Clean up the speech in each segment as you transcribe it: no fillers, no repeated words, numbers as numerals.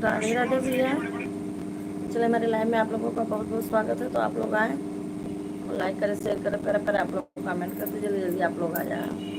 राधे राधे भैया। चले मेरे लाइव में आप लोगों का बहुत बहुत स्वागत है। तो आप लोग आए, लाइक करें, शेयर करें, पर आप लोग कमेंट करते, जल्दी जल्दी आप लोग आ जाए।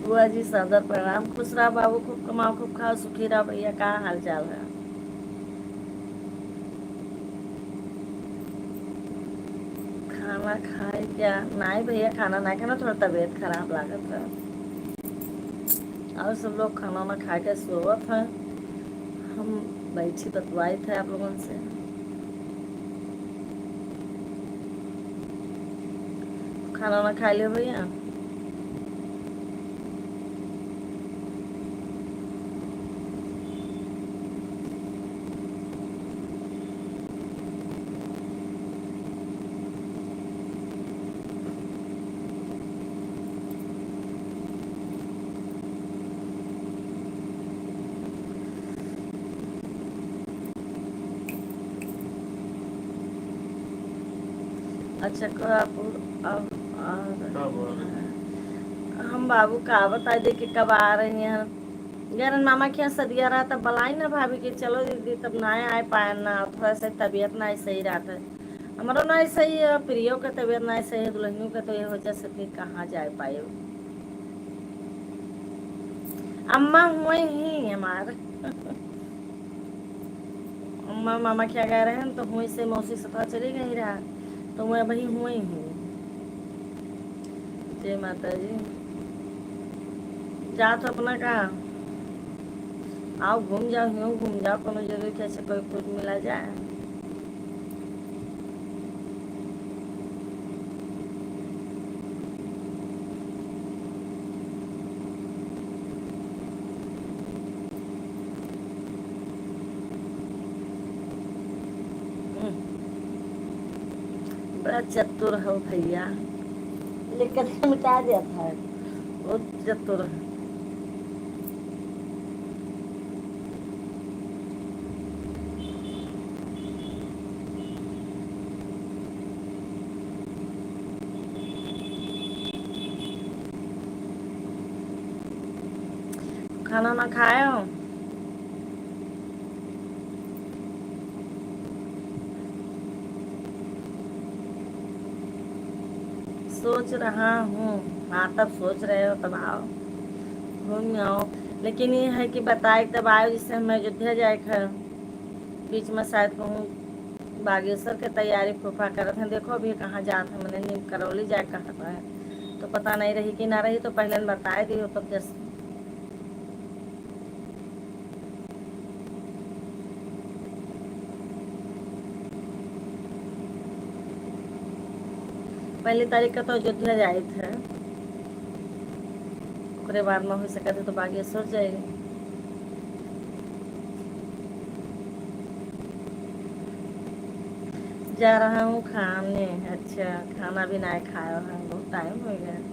बुआ जी सादर प्रणाम। खुश रहा बाबू, खूब कमाओ, खूब खाओ, सुखी रहा। भैया का हाल चाल है? खाना खाए क्या? नहीं भैया, खाना नहीं खाना, थोड़ा तबीयत खराब लागत है। और सब लोग खाना ना खा के सोवत है। हम बैठी बतवाई थे आप लोगों से। खाना ना खा लियो भैया? अच्छा अब आ रहे हैं। हम बाबू का बता दे कि कब आ रही हैं। यार मामा के यहाँ सदिया रहा तब बलाई ना भाभी कि चलो दीदी, तब ना आए पाए ना, थोड़ा सा तबीयत ना ऐसे ही रहा था। हमारो ना ऐसे ही है, प्रियो का तबीयत ना ऐसे ही, दुल्हनियों का तो ये वजह से कि कहाँ जा पाए। अम्मा हुए ही हमारे। अम्मा मामा क्या कह रहे हैं, तो हुई से मौसी से पता चली गई रहा, तो मैं वही हुई हूँ। जय माता जी। जा तो अपना कहा आओ, घूम जाओ, यूँ घूम जाओ, कोनो जरूरी कैसे कोई कुछ मिला जाए। बड़ा चतुर हो भैया, लेकिन मिटा दिया था। बहुत चतुर है। खाना ना खाए हो? सोच रहा हूँ। हाँ, तब सोच रहे हो तब आओ, घूम आओ। लेकिन ये है कि बताए तब आए, जिससे हम अयोध्या जाए खैर बीच में शायद कहूँ बागेश्वर के तैयारी फूफा करत हैं। देखो अभी कहाँ जात है, मैंने नीम करौली जाए कहा है, तो पता नहीं रही कि ना रही, तो पहले बताए दियो तब जैसे। पहली तारीख का तो अयोध्या जाए थे, ओकरे बाद में हो सके तो बागेश्वर जाएगी। जा रहा हूँ खाने। अच्छा, खाना भी नहीं खाया है, बहुत टाइम हो गया।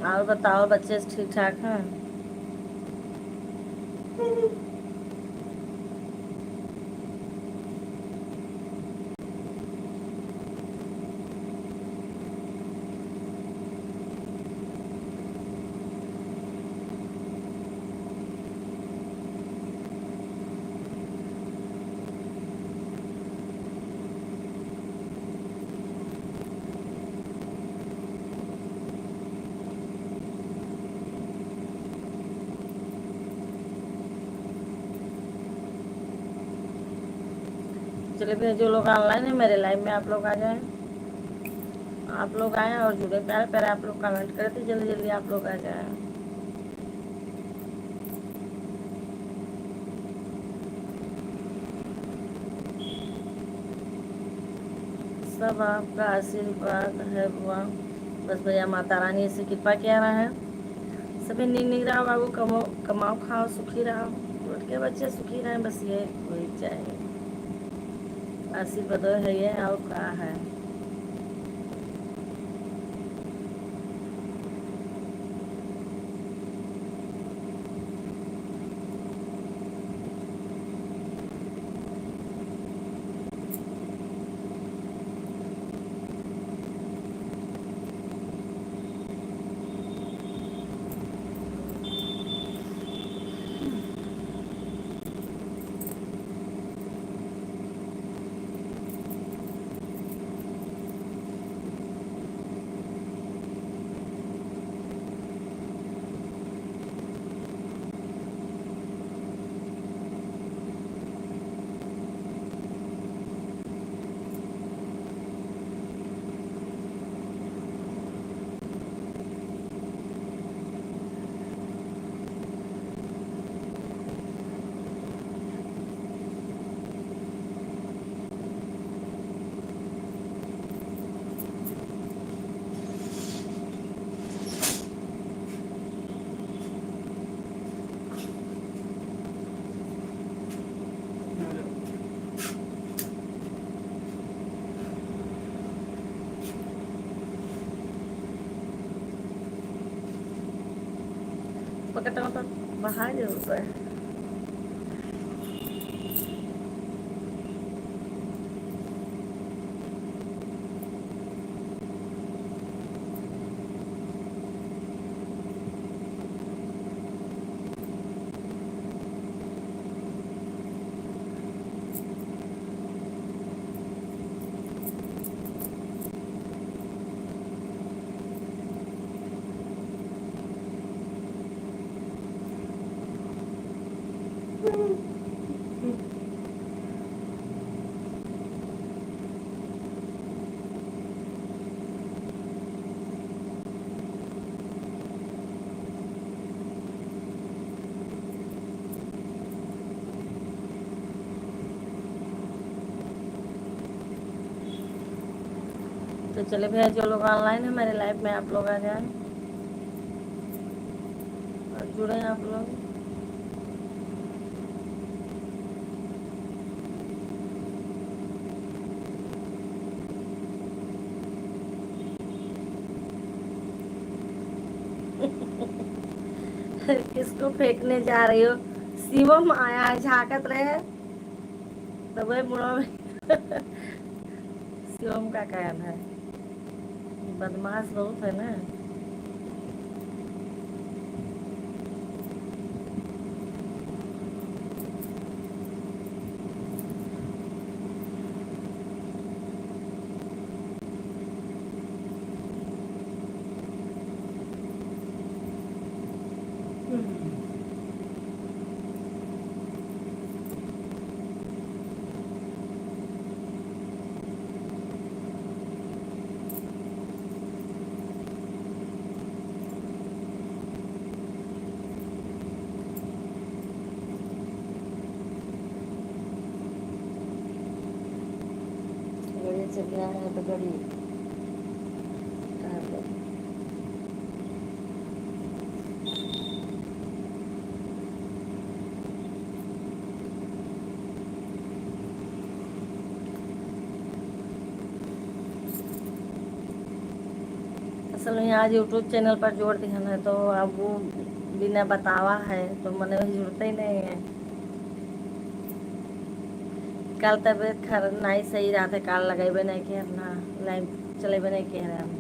और बताओ, बच्चे ठीक ठाक हैं? चलिए फिर जो लोग ऑनलाइन है मेरे लाइव में आप लोग आ जाएं, आप लोग आएँ और जुड़े, प्यारे प्यारे आप लोग कमेंट करते, जल्दी जल्दी आप लोग आ जाएं। सब आपका आशीर्वाद है बुआ, बस भैया माता रानी ऐसी कृपा किया रहा है, सभी निग रहा बाबू, कमाओ कमाओ खाओ सुखी रहो, उठ के बच्चे सुखी रहें, बस ये कोई चाहिए, आशीर्वाद है ये और क्या है। पकड़ता तो बाहर जरूर है। तो चले भैया जो लोग ऑनलाइन है मेरे लाइव में आप लोग आ जाएं और जुड़े आप लोग। किसको फेंकने जा रही हो? शिवम आया है, झाकत रहे तो वही बुढ़ा में शिवम का कहना है, बदमाश बहुत है ना। गड़ी से क्या है तो गड़ी कहाँ पे? असल में आज यूट्यूब चैनल पर जोड़ दिया है तो अब वो बिना बतावा है तो मैंने जुड़ते ही नहीं है। कल तबियत खराब नहीं सही रहा था, कल लगेबे नहीं किया ना, लाइन चलेबे नहीं किया रहे हम।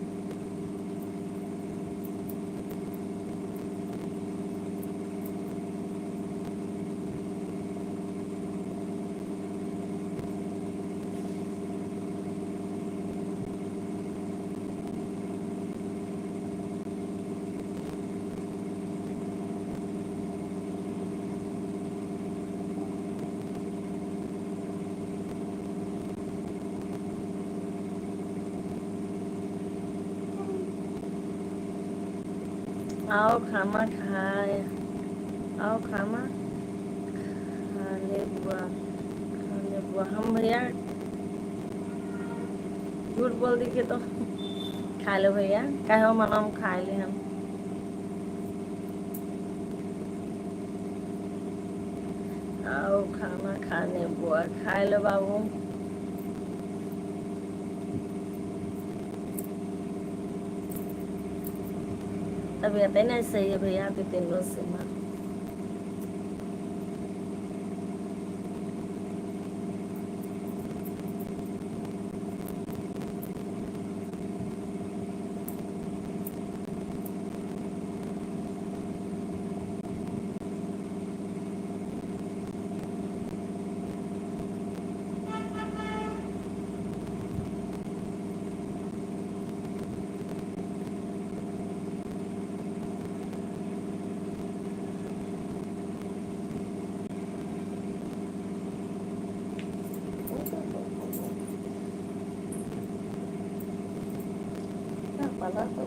आओ खाना खाए, आओ खाना खा ले बुआ, खा ले बुआ। हम भैया झूठ बोल दी के तो खा लो भैया, कहो मना हम खा ले हम। आओ खाना खाने बुआ, खा लो बाबू। तबीयत नहीं सही है भैया, 2-3 रोज से माँ। क्या पता तो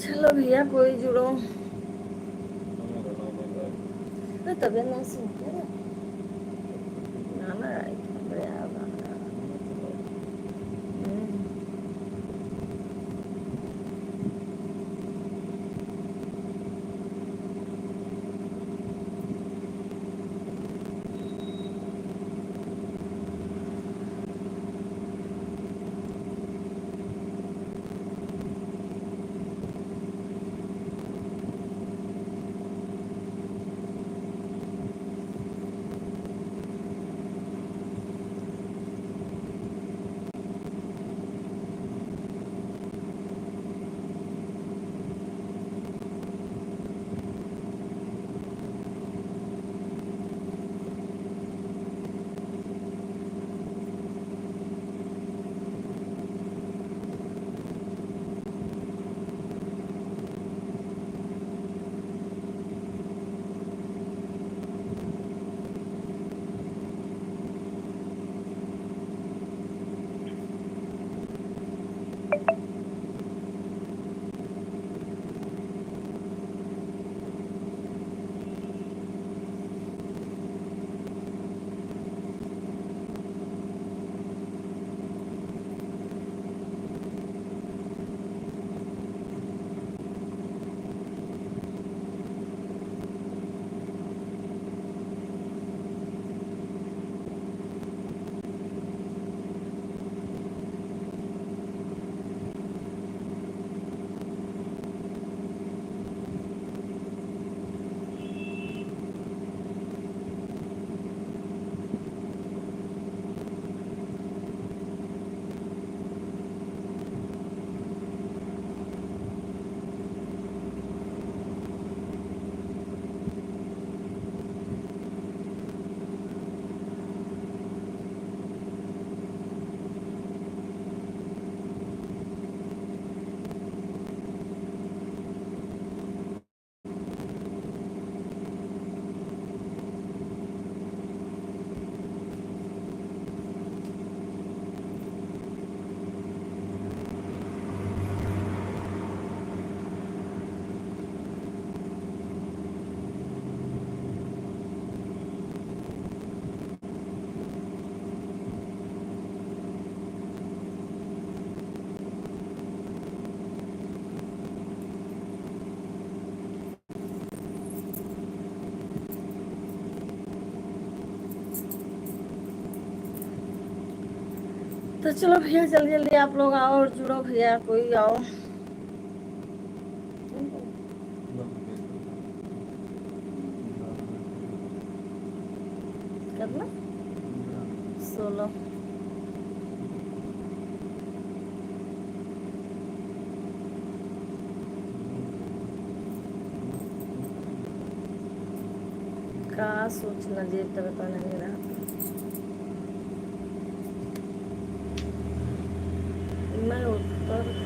चलो भैया कोई जुड़ो। तबियत नहीं सुनते ना आई तो चलो भैया जल्दी जल्दी आप लोग आओ और जुड़ो भैया, कोई आओ। करना 16 का सोचना जी तो बता नहीं रहा। मैं उत्तर